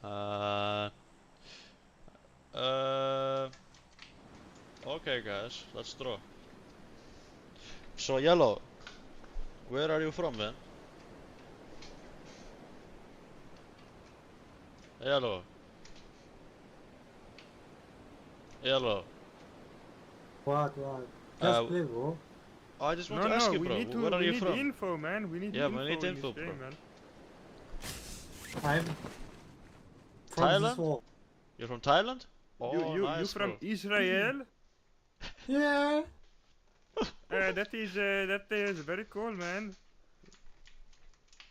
Uh, uh, okay guys, let's draw. So Yellow, where are you from then? Yellow. Yellow. What? Uh, Just play, bro. I just want No, to ask no, you, we bro, need to. where are We you need from? info, man. We need Yeah, info we need in info, this bro. game, man. I'm from this Thailand? wall. You're from Thailand? You Oh, you you nice, from bro. Israel? Yeah. That is very cool, man.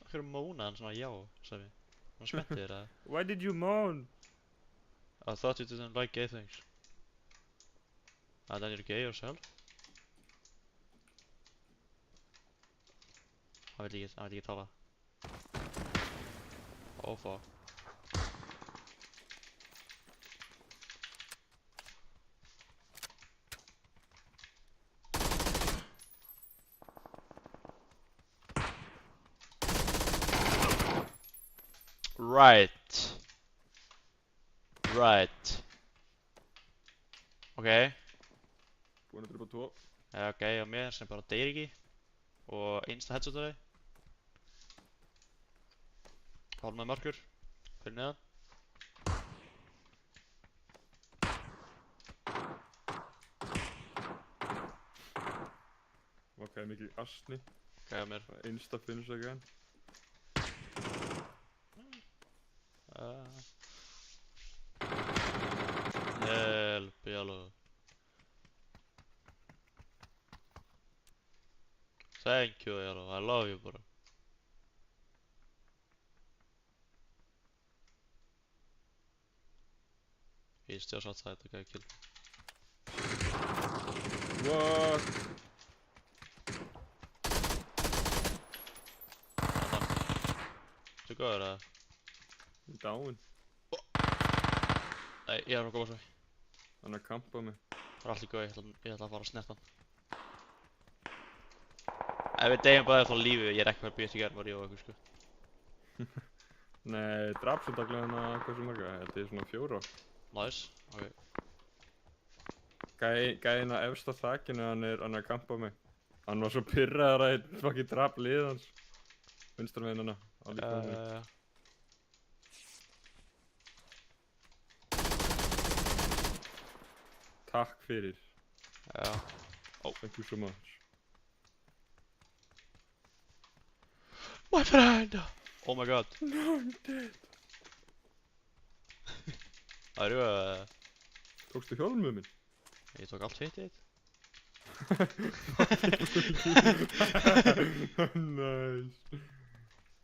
Akkur móna hann svona já, sagði. Hann spenntir eða? Why did you moan? I thought you didn't like gay things. Then you're gay yourself. Hann veit ekki tala. Oh fuck. Right. Ok. Búin að drepa 2. Ok, og mér sem bara deyr ekki. Og einsta headshot á þig. Hálf með markur. Fyrir neðan. Ok, mikið asni. Ok, á mér. Einsta finish again. Help, Yellow. Thank you, Yellow. I love you, bro. He's just outside the guy killed. What? Þú góður eða? Down. Nei, ég er að koma svo. Hann er að kampa mig. Það er allt í góð, ég ætla að fara að snerta hann. Ef við deyjum bæðið þá lífið, ég er ekki verið að býja til gerðum að rífa okkur, sko. Nei, draf svo daglega hann að hversu marga? Þetta er svona 4. Nice, ok. Gæinn á efsta þakinu, hann er að kampa mig. Hann var svo pirraður að ég fucking draf lið hans. Vinstra meginn hana, á líkaðum mig. Takk fyrir. Já. Oh, thank you so much. My friend! Oh my god. No, I'm dead. Are you Tókstu hjálmið minn? Ég tók allt hitt þitt. Nice.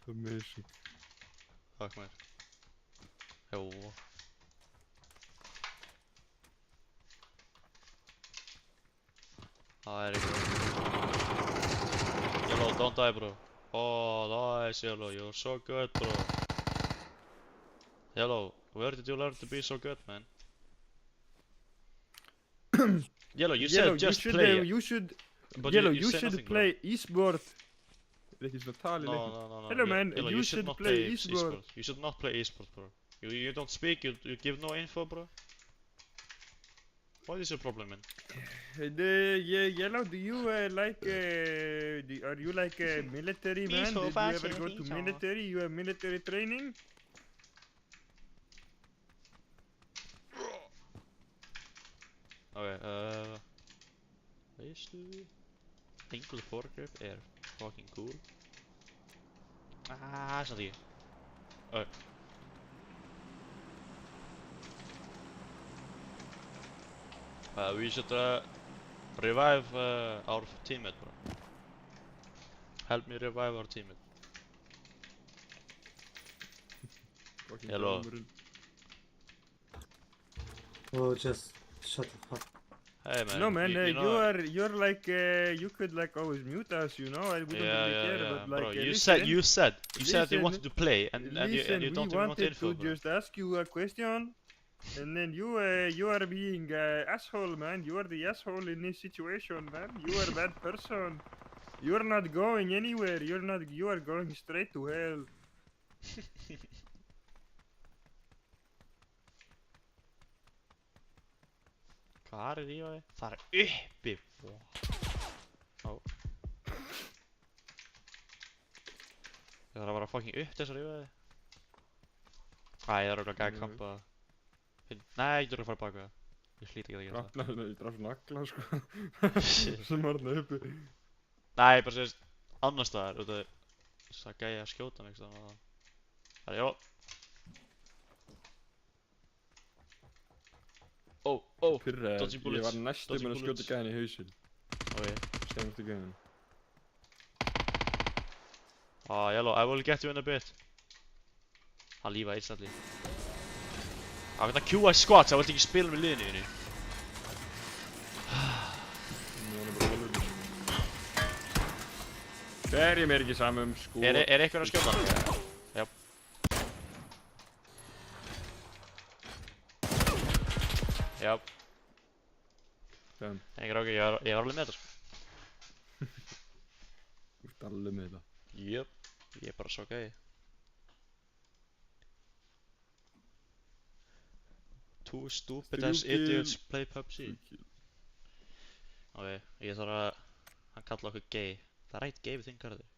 Amazing. Takk mér. Jó. Það er ekki. Yellow, don't die, bro. Oh, nice, Yellow. You're so good, bro. Yellow, where did you learn to be so good, man? Yellow, you said just play. You should. But Yellow, you you said should nothing, play e-sport. Er ekki svona tali bro. leikur? No. Hello, man. Yellow, You should not play e-sport. You should not play e-sport, bro. You don't speak. You give no info, bro. What is your problem, man? Yellow, do you are you like a military man? Did you ever go to military? You have military training? Okay, veistu Engle foregrip er fucking cool. Samt ekki. Okay. We should revive our teammate, bro. Help me revive our teammate. Fucking Hello. hjálmurinn. Oh, just shut the fuck. Hey man. No man, you know, you're like you could like always mute us, you know. I wouldn't really care, but like bro. You listen, said you listen, wanted to play, and listen, you we don't even want wanted info, to bro. just ask you a question, and then you are being asshole, man. You are the asshole in this situation, man. You are a bad person. You are not going anywhere. You are going straight to hell. Hvað er rífaði? Það er uppi. Ó. Ég þarf að vera fucking upp til þess að rífaði. Æ, ég þarf að gæða kampa. Nei, ég þarf að fara baka það. Ég hlýt ekki að gera það. Ég draf nagla sko. Sem var þarna uppi. Nei, bara sést annar staðar. Það gæði að skjóta mig eitthvað. Það er jó. Ó. Pyrraður, Dodging bullets. ég var næstum Dodging að skjóta bullets. gæðin í hausinn. Ok. Stemst í gæðin. Yellow, I will get you in a bit. Hann lífa instantly. Hann geta QI squats, hann vilt ekki spila með liðinu þínu. Nú er hann bara volur. Fer ég mér ekki saman sko. Er eitthvað að skjóta hann? Jáp. Jáp. Damn. En ekki ráki, ég var alveg með þetta sko. Þú ert alveg með þetta. Jöp. Ég er bara svo gæði. Two stupid ass idiots play PUBG. Ok, ég þarf að... Hann kalla okkur gay. Það er rætt gay við þinn garður.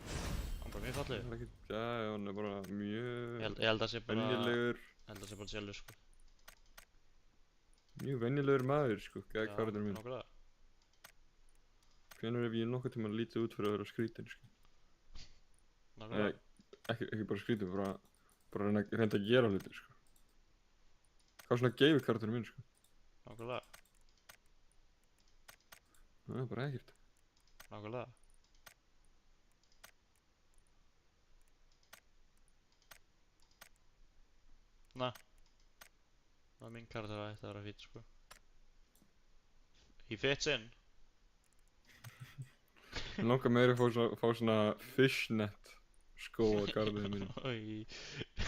Hann er bara mjög fallegur. Það er ekkert, já, hann er bara mjög... Ég held að það sé bara... venjulegur. Ég held að það sé bara sjálfur sko. Mjög venjulegur maður sko, gæði garður minn. Nákvæmlega. Hvenær hef ég nokkuð tíma lítið út fyrir að vera skrítinn sko. Nákvæmlega. Ekki bara skrítinn, bara reynda að gera hluti sko. Hvað svona gay við garður minn sko. Nákvæmlega. Það er bara ekkert. Nákvæmlega. Það er minn karakter að þetta vera fít sko. He fits in. Mér langar meira að fá svona fishnet skó á garðinu mínu. Oj.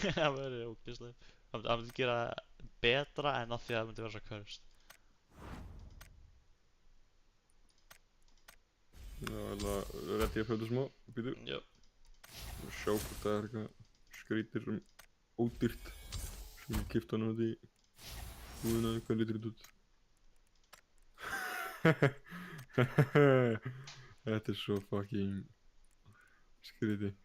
Það verður ógeðslega. Það myndi gera betra en að því að það myndi vera svo cursed. Já, rétt ég að fljóta smá, býtu. Já. Sjá hvort það er eitthvað skrítið sem ódýrt sem ég kipta hann út í húðina, hvað lítur þetta út? Þetta er svo fucking skrítið.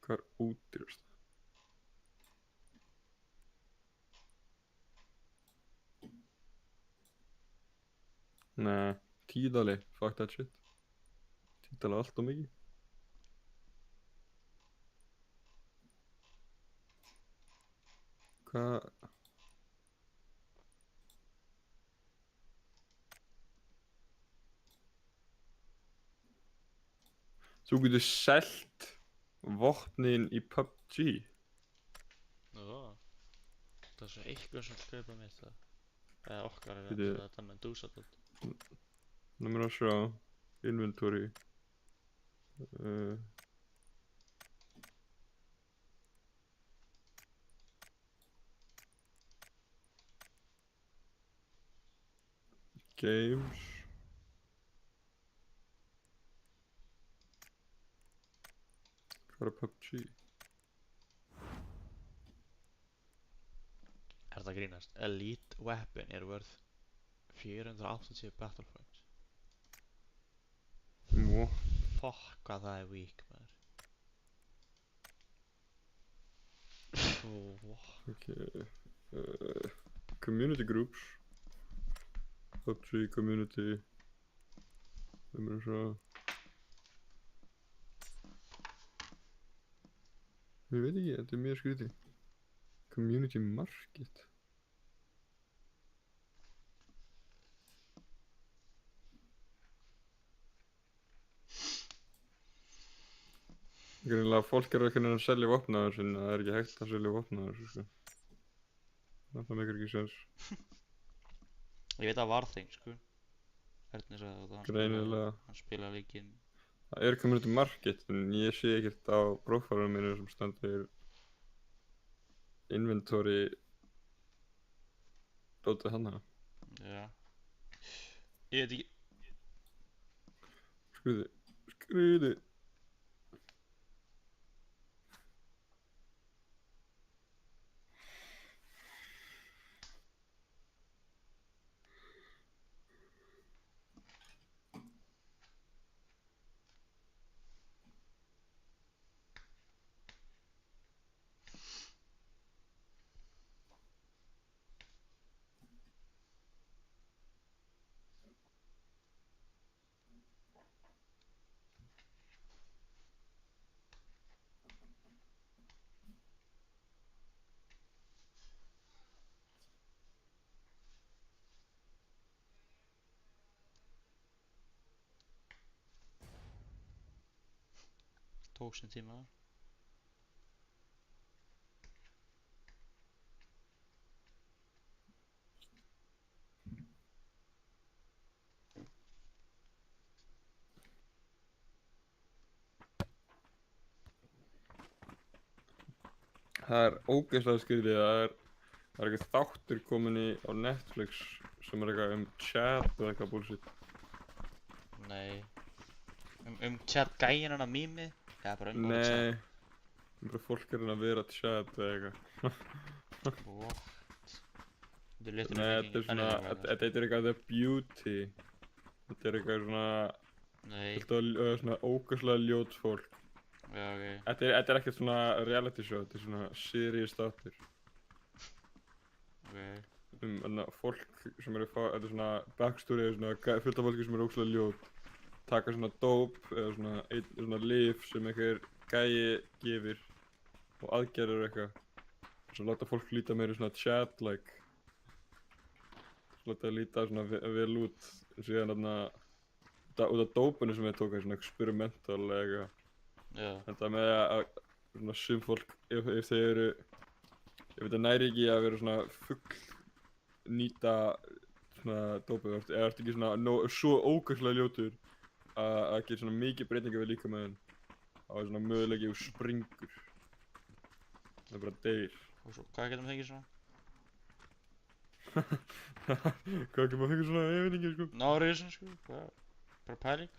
Hvað er ódýrast? Nei, tíðali, fuck that shit. Tíðali allt og mikið. Hvað? Þú getur selt vopnin í PUBG. Já. Það er svo eitthvað sem kaupa mitt það. Eða okkar er Bíddu. þetta með dúsatlut. Nú mér að sjá inventory. Games. Hvað er PUBG? Er það að grínast? Elite Weapon er worth 480 battle points. What? Fuck hvað það er weak maður. Okay. Community groups. PUBG community. Nú mér að sjá. Ég veit ekki, þetta er mjög skrítið. Community market. Greinilega fólk er ekki að selja vopnaður sinna, það er ekki hægt að selja vopnaður sko. Það meikar ekki sens. Ég veit að Warthing sko. Hvernig sagði þetta? Greinilega. Hann spila leikinn. Það er community market, en ég sé ekkert á prófælunum mínu sem stendur inventory dótið hana. Já. Ég veit ekki. Skrýði. Tók sinn tíma. Það er ógeðslega skrýðið, það er eitthvað þáttur komin á Netflix sem er eitthvað chat eða eitthvað bullshit. Nei. Chat gæinn hana mými? Eða bara orðið Nei, bara fólk er að vera chat eða eitthvað. What? Þetta er litur Nei, þetta er svona, þetta er eitthvað The Beauty. Þetta er eitthvað svona, Nei. svona ógeðslega ljót fólk. Já, ok. Þetta er ekkert svona reality show, þetta er svona serious þáttur. Ok. Fólk sem eru þetta er svona backstory, svona fullt af fólki sem eru ógeðslega ljót. Taka svona dope eða svona lyf sem einhver gæi gefur og aðgerðir eitthvað. Svo láta fólk líta meira svona chat-like. Svo láta það líta svona vel út. En síðan út af dópinu sem við tókum, svona experimental eða eitthvað. Já. Þetta með að svona sum fólk, ef þetta næri ekki að vera svona fugl nýta svona dópið, eða ertu ekki svona svo ógeðslega ljótur að gera svona mikið breytingar við líkamanninn, þá er svona möguleiki úr springur. Það bara deyr. Og svo, hvað getur maður fengið svona? Hvað getur maður fengið svona, ég veit ekki sko. Náriðsson sko, hvað? Bara pæling?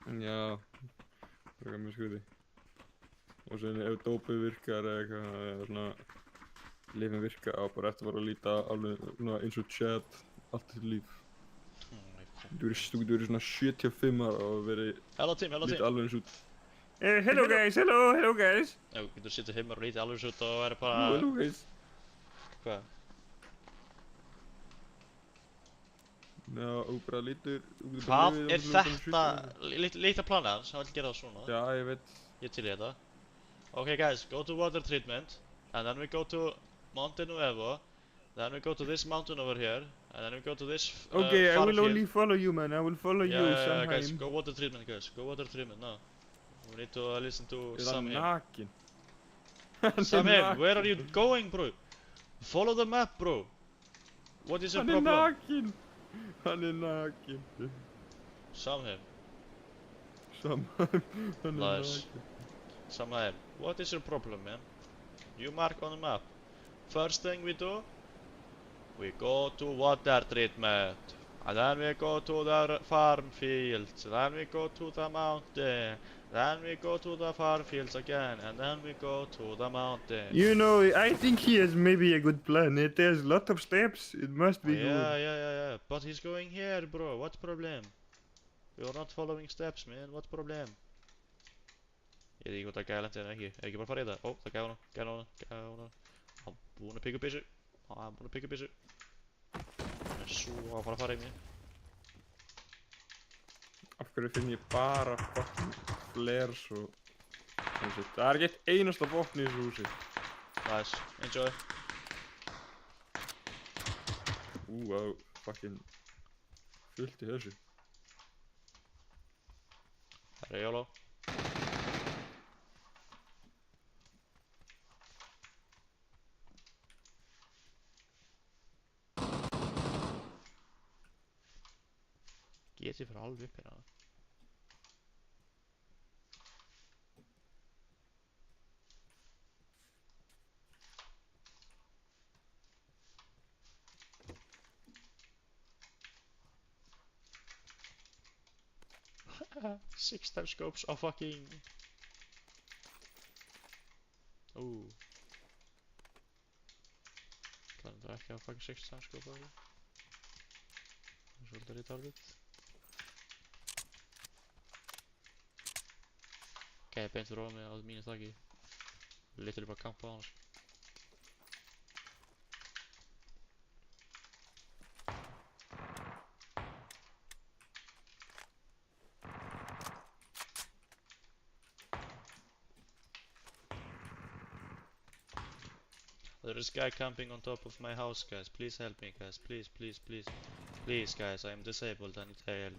Já, það er mjög skrítið. Og svo ef dópið virkar eða eitthvað, eða svona lyfin virka á bara eftir að fara að líta alveg svona eins og chat allt þitt líf. Þú getur verið svona 75 ára og verið lítið alveg eins út. Hello guys! Já, þú getur sittið heimar og lítið alveg svo út og verið bara... Hello guys! Hvað? Já, og bara lítur... Hvað er þetta litla planið hans? Hann vil gera það svona. Já, ég veit. Ég til í þetta. Okay guys, go to water treatment. And then we go to Monte Nuevo. Then we go to this mountain over here. And then we go to this Okay, I farm will field. only follow you man, I will follow you Yeah, sometime. guys, go water treatment guys. Go water treatment now. We need to listen to Samhim. nakin? Samhim, where are you going bro? Follow the map bro. What is your problem? nakin! Hann er nakin. Samhim, Hann er Nice. nakin. Samhim, what is your problem man? You mark on the map. First thing we do, we go to water treatment. And then we go to the farm fields. Then we go to the mountain. Then we go to the farm fields again. And then we go to the mountain. You know, I think he has maybe a good plan. It has a lot of steps, it must be Yeah. But he's going here, bro. What problem? You're not following steps, man. What problem? Ég veit ekki hvort það er gælent eða ekki. Ekki bara fara í þetta. Ó, það gæði hana. Hann búinn að pikka upp byssu. Hann er svo að fara í mig. Af hverju finn ég bara fucking flares og... Það er ekki eitt einasta vopn í þessu húsi. Nice, enjoy. Fucking... fullt í þessu. Það er YOLO. Get ég fyrir alveg upp hérna. Six time scopes are fucking... Það er ekki að fucking six time scope á því. Það er svolítið retarded. Gæði beint fyrir ofan mig á mínu þaki. Literally bara kampa á hann. There is a guy camping on top of my house, guys. Please help me, guys. Please, please, please. Please, guys. I am disabled. I need help.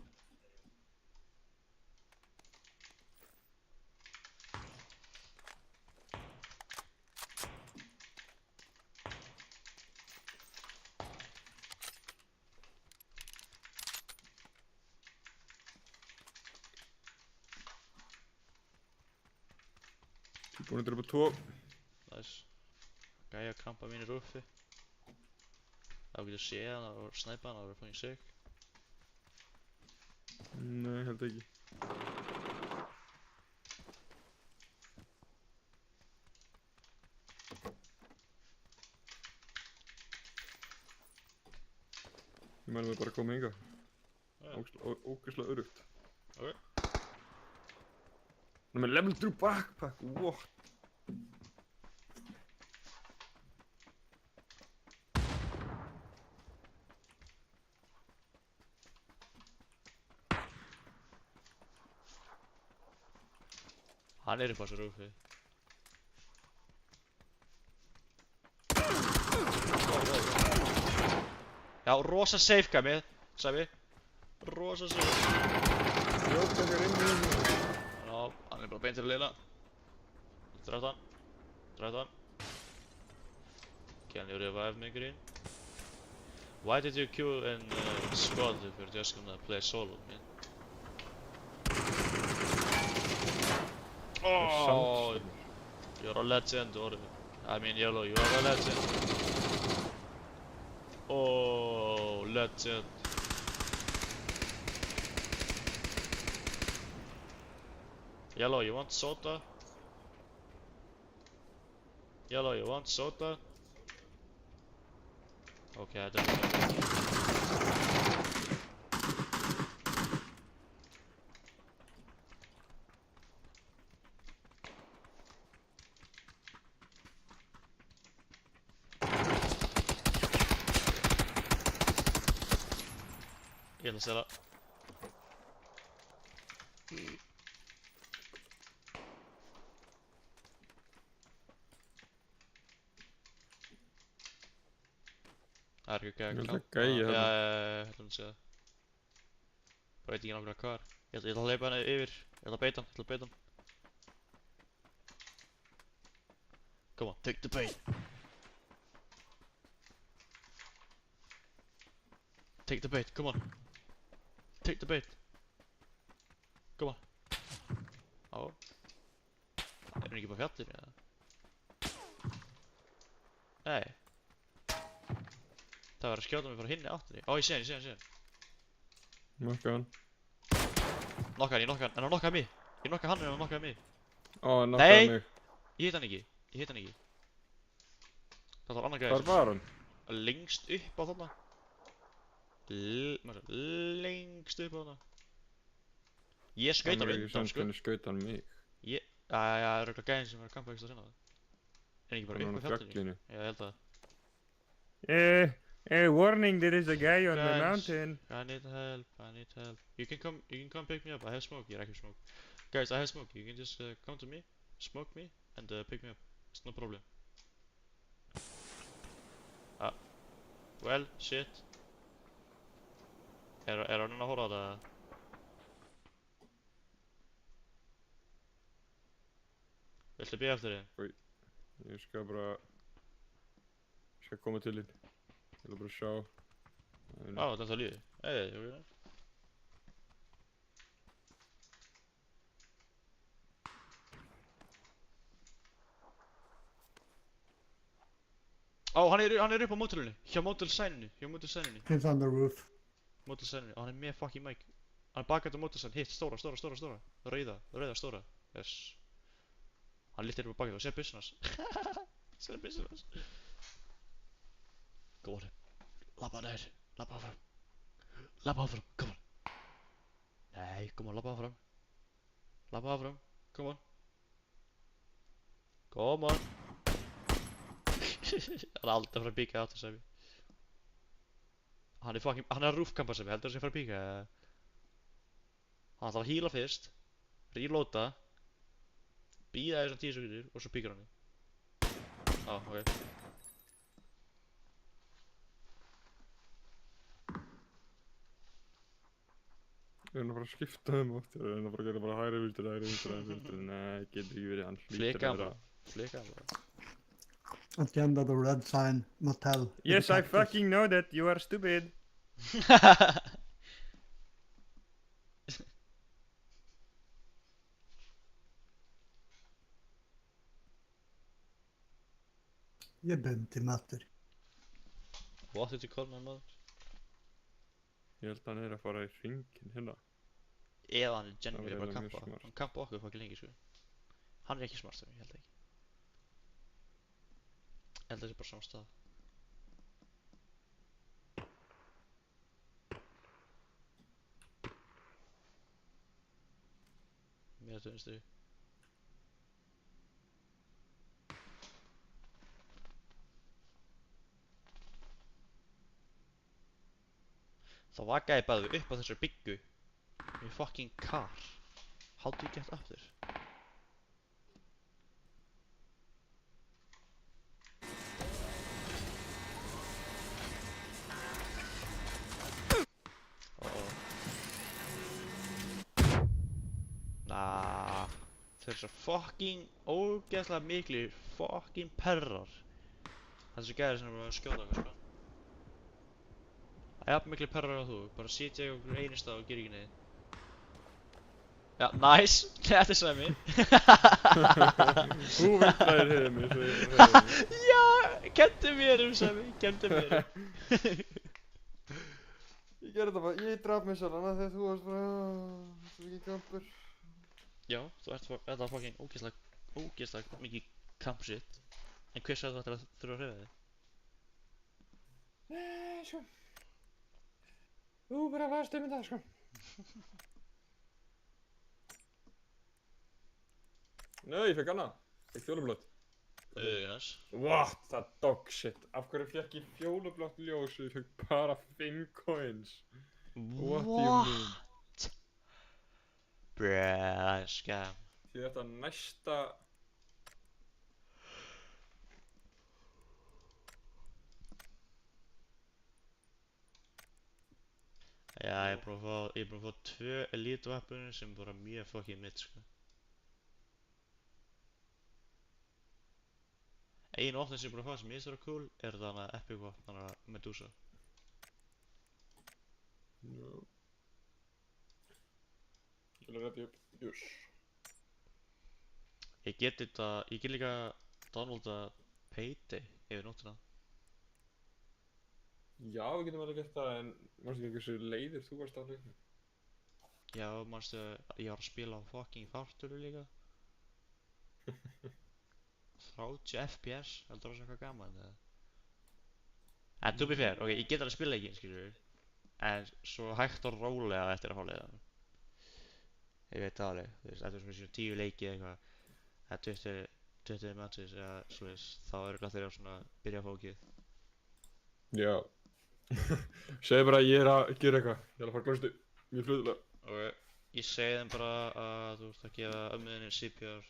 Búin að drepa 2. Nice. Gæja að kampa mínu rúfi. Þá getur séð hann og snæpa hann og verið fucking sick. Nei, held ekki. Ég mæli mig bara að koma hingað. Ógeðslega öruggt. Ok. Hann er með level 3 backpack, what? Hann er upp á þessu rúfi. Já, rosa safe gæmi, sagði við. Rosa safe. Jóktakar inn í henni. Já, hann er bara beint til að leila. Dræft hann. Dræft hann. Can you revive me, Green? Why did you queue in squad if you're just gonna play solo, man? Oh, you're a legend, or I mean yellow, you are a legend. Oh, legend. Yellow, you want soda? Yellow, you want soda? Okay, I don't know. Ég ætla að stela. Það er ekki Ég held að kampa. gæi Já, þarna. ég ætla að segja það. Bara veit ekki nákvæmlega hvað er. Ég ætla að hleypa henni yfir. Ég ætla að beita hann, ég ætla að beita hann. Come on, take the bait. Take the bait, come on. Take the bait. Come on. Já. Er hann ekki bara fjallinu eða? Nei. Það var að skjóta mig frá hinni áttinni. Ó, ég sé hann, ég sé hann, ég sé hann. Nokka hann. Nokka hann, ég nokka hann. En hann nokkaði mig. Ég nokkaði hann en hann nokkaði mig. Ó, hann nokkaði Nei. mig. Ég hitt hann ekki. Ég hitt hann ekki. Það var annar Hvar gæði var hann? lengst upp á þarna. Lengst upp á þarna. Ég skaut hann undan, sko. Hvernig skaut hann mig? Já, það er örugglega gæðin sem var að kampa ekki að sinna það. En ekki bara Hann upp var á á fjallinu. fjallinu. Já, ég held að. Warning, there is a guy on the Guys. mountain. I need help, I need help. You can come pick me up. I have smoke. Ég er ekki smoke. Guys, I have smoke. You can just come to me, smoke me, and pick me up. It's no problem. Ah. Well, shit. Er hann að horfa á það? Viltu bíða eftir þið? Ég skal bara... Ég skal koma til þín. Ég vil bara sjá. Á, þetta er lífið. Ok. Ó, hann er upp á mótelinu. Hjá mótelsæninu. He's on the roof. Mótelsæninu. Og hann er með fucking mic. Á, Hann er bakandi á móti sann, hitt, stóra. Rauða, stóra. Yes. Hann lyftir upp á bakið og sér byssuna hans. Sér byssuna hans. Go on. Labba nær. Labba áfram. Come on. Nei, come on, labba áfram. Come on. Hann er aldrei að fara að píka aftur, Sæmi. Hann er að rúfkampa, Sæmi. Heldur hann sé að fara að píka? Hann ætlar að heala fyrst. Reloada. Bíða þessum 10 sekundir og svo píkar hann. Ok. Ég er að fara að skipta oft. Ég er að gera bara hægri vinstri. Nei, getur ekki verið, hann hlýtur að vera. Flika hann bara. At the end of the red sign, motel. Yes, I fucking know that, you are stupid. Ég bendi matur. What did you call my mother? Ég held að hann er að fara í hringin hérna. Eða hann er genuinely Það bara að var mjög kampa. smart. Hann kampa okkur fucking lengi, sko. Hann er ekki smart, Sæmi, ég held ekki. Ég held að það sé bara saman stað. Mér til vinstri. Þá vakaði ég bara upp á þessari byggju. Í fucking car. How do you get up there? Nah. Þeir eru svo fucking ógeðslega miklu fucking perrar. Þessi gæri sem er bara að skjóta okkur, sko. Það er jafn miklu perrar á þú. Bara sitja í okkur einu stað og gera ekki neitt. Já, nice. Þetta er Sæmi. Þú vindraðir hefði mig, svo ég hefði mig. Já, kendu mér Sæmi, kendu mér. Ég gerði þetta bara, ég draf mig sjálf þegar þú varst bara, svo ekki kampur. Já, þetta var fucking ógeðslega mikið camp shit. En hver sagði þú ættir að þurfa að hreyfa þig? Nei, sko. Þú bara varst það, sko. Nei, ég fekk hana. Fekk fjólublót. Auðvitað. What? Það dog shit. Af hverju fekk ég fjólublót ljós og ég fekk bara 5 coins? What do you mean? Bruh, það er skam. Því þetta næsta... Já, ég er búinn að fá 2 elite weapons sem er bara mjög fucking mitt, sko. Einu opnið sem ég er búinn að fá sem ég finnst vera cool er þarna epic weapon, þarna Medusa. No. Ég vil að redda upp. Júss. Ég get líka downloada Payday yfir nóttina. Já, við getum alveg gert það, en manstu ekki hversu leiðir þú varst af leiknum? Já, manstu, ég var að spila á fucking fartölu líka. 30 FPS, heldur það sem eitthvað gaman eða? En to be fair, ok, ég get alveg að spila leikinn, skilur. En svo hægt og rólega eftir að fá leiðan. Ég veit það alveg, þú veist, eftir svona 10 leiki eða eitthvað, eða 20 matches eða svoleiðis, þá eru allir á svona byrja fókið. Já. Segðu bara að ég er að gera eitthvað. Ég er að fara að glöstu. Mjög fljóðulega. Ok, ég segi þeim bara að þú ert að gefa ömmuðinni CPR.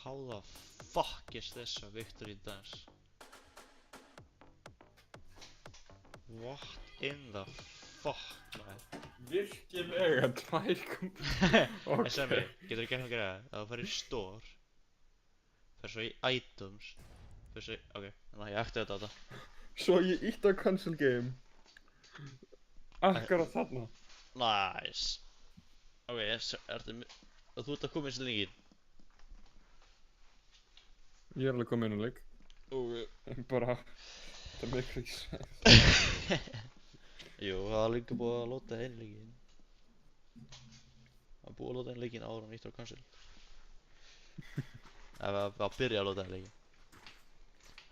How the fuck is this a victory dance? What in the fuck, man? Virkilega 2 En Semi, getur þú gert mér greiða? Ef þú fer í store, fer svo í items, fer svo í... Ok, þannig að ég aktiveita þetta. Svo ég ítt á cancel game. Akkurat þarna. Nice. Ok, þú ert að koma í þessi leikinn. Ég er alveg kominn inn á leik. Ok. Bara, það miklu ekki sens. Jú, það var líka búið að lóta einn leikinn. Það var búið að lóta einn leikinn áður en ítt á cancel. Eða að byrja að lóta einn leikinn.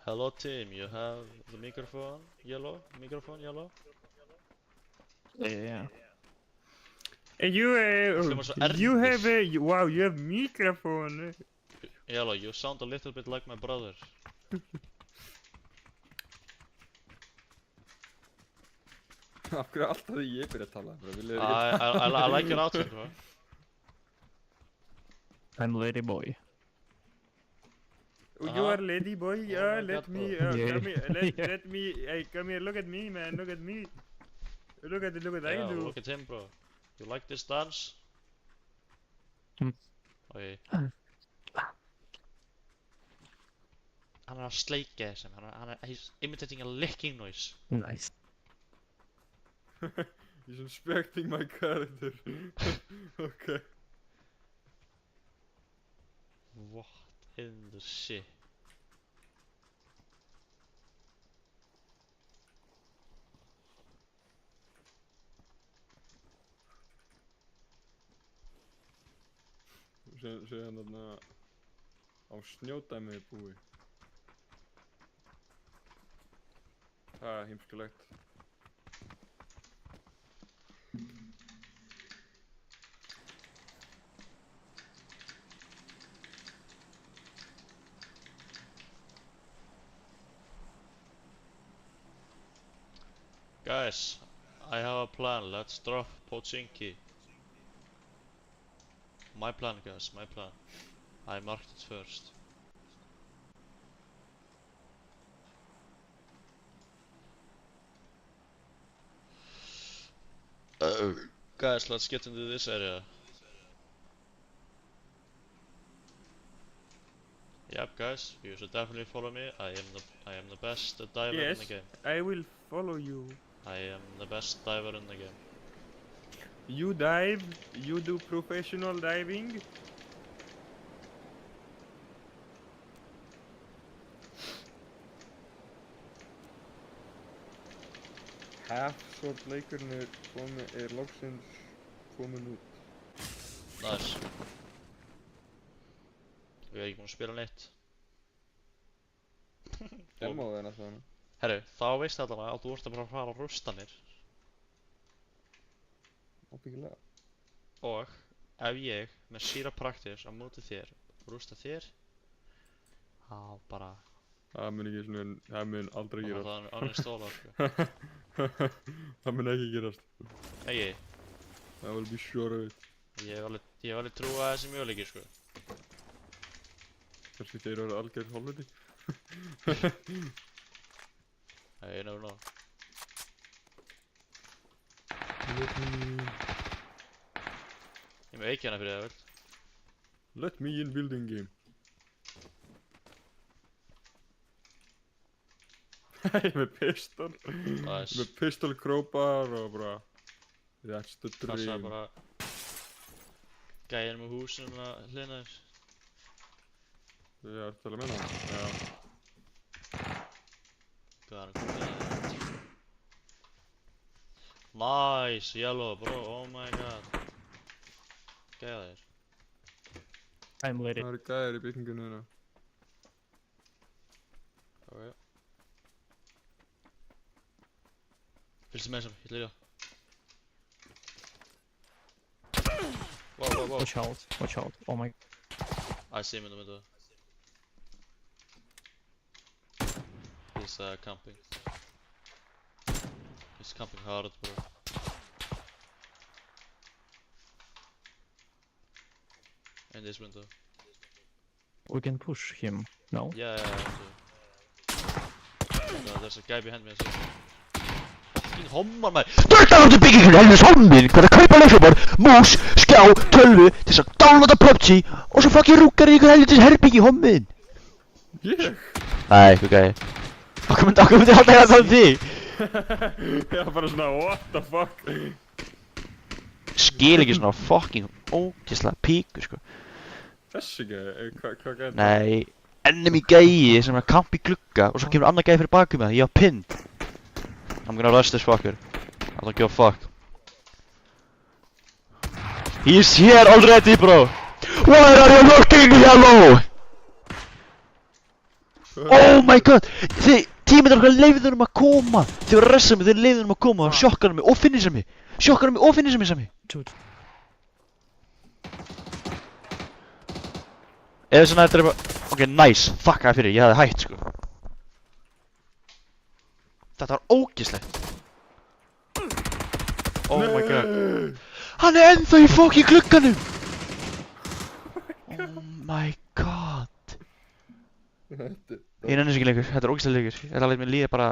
Hello team, you have the microphone yellow? Microphone yellow? Yeah. You Hljómar svo you erfis. have a, wow, you have microphone. Yellow, you sound a little bit like my brother. Af hverju alltaf því ég byrja að tala? Bara, viljið I like your outfit, bro. I'm lady boy. You are lady boy, my let God, me, bro. Yeah. come here, let me, hey, come here, look at me, man, look at me. Look at I Yeah, do. look at him, bro. You like this dance? Hmm. Okay. Hann er að sleikja þessum, he's imitating a licking noise. Nice. He's inspecting my character. Okay. What in the shit? Síðan þarna á snjódæmi búi. Það er heimskulegt. Guys, I have a plan. Let's drop Pochinki. My plan, guys, my plan. I marked it first. Guys, let's get into this area. Yep, guys, you should definitely follow me. I am the best diver in Yes, the game. I will follow you. I am the best diver in the game. You dive, you do professional diving. Half-sword leikurinn er loksins komin út. Nice. Við erum ekki búin að spila neitt. Demoðu hennar þannig. Herru, þá veist allavega að þú ert að bara fara á rústanir. Ábyggilega. Og ef ég með Zero Practice á móti þér rústa þér, þá bara... Það mun ekki svona, það mun aldrei gerast. Það er ánum stóla, sko. Það mun ekki gerast. Ekki, I will be sure of it. ég hef alveg trú að þessi möguleiki, sko. Kannski þeir eru algjörð hálfviti. You never know. Ég með eiki hana fyrir það, vel. Let me in building game. Með pistol. Nice. Með pistol crowbar og bara... That's the Passaði dream. bara gæjan með húsinu að hlina þér. Ég er til að menna það. Já. Hvað er hann komið? Nice, yellow, bro, oh my god. Gæja þér. I'm lady. Það eru gæðir í byggingunni hérna. Ok. Fylgstu með þessum, ég ætla líka. Whoa. Watch out. Oh my. I see him in the middle. He's camping. He's camping hard, bro. In this window. We can push him. No? Yeah. No, there's a guy behind me. Fucking hommar maður. Dörta áttu byggingur helvis hommin, hvað að kaupa leikjaborð, mús, skjá, tölvu, til þess að downloada PUBG og svo fucking rúkar í ykkur helvitis herbyggi hommin. Ég? Nei, hvað gæði? Okkur myndi halda ég að það því? Ég var bara svona, what the fuck? Skil ekki svona fucking ógeðslega píku, sko. Þessi gæði, hvað gæði? Nei, enemy gæi sem er að kampa í glugga og svo kemur annar gæi fyrir baku með það, ég var pinned. I'm gonna rush this fucker. I don't give a fuck. He's here already, bro! Why are you looking yellow? Oh my god! Tíminn er okkar leiðir að koma! Þið voru að ressa mig, þeir leiðir að koma og sjokkar mig og finnir mig! Sjokkar mig og finnir mig sami! Shoot. Eða svona þetta er bara... Ok, nice! Fuck það fyrir, ég hefði hætt, sko. Þetta var ógeðslegt. Oh my god. Hann er ennþá í fucking glugganum! Oh my god. Ég nenni þessu ekki lengur, þetta er ógeðslega leikur. Þetta leit mér líða bara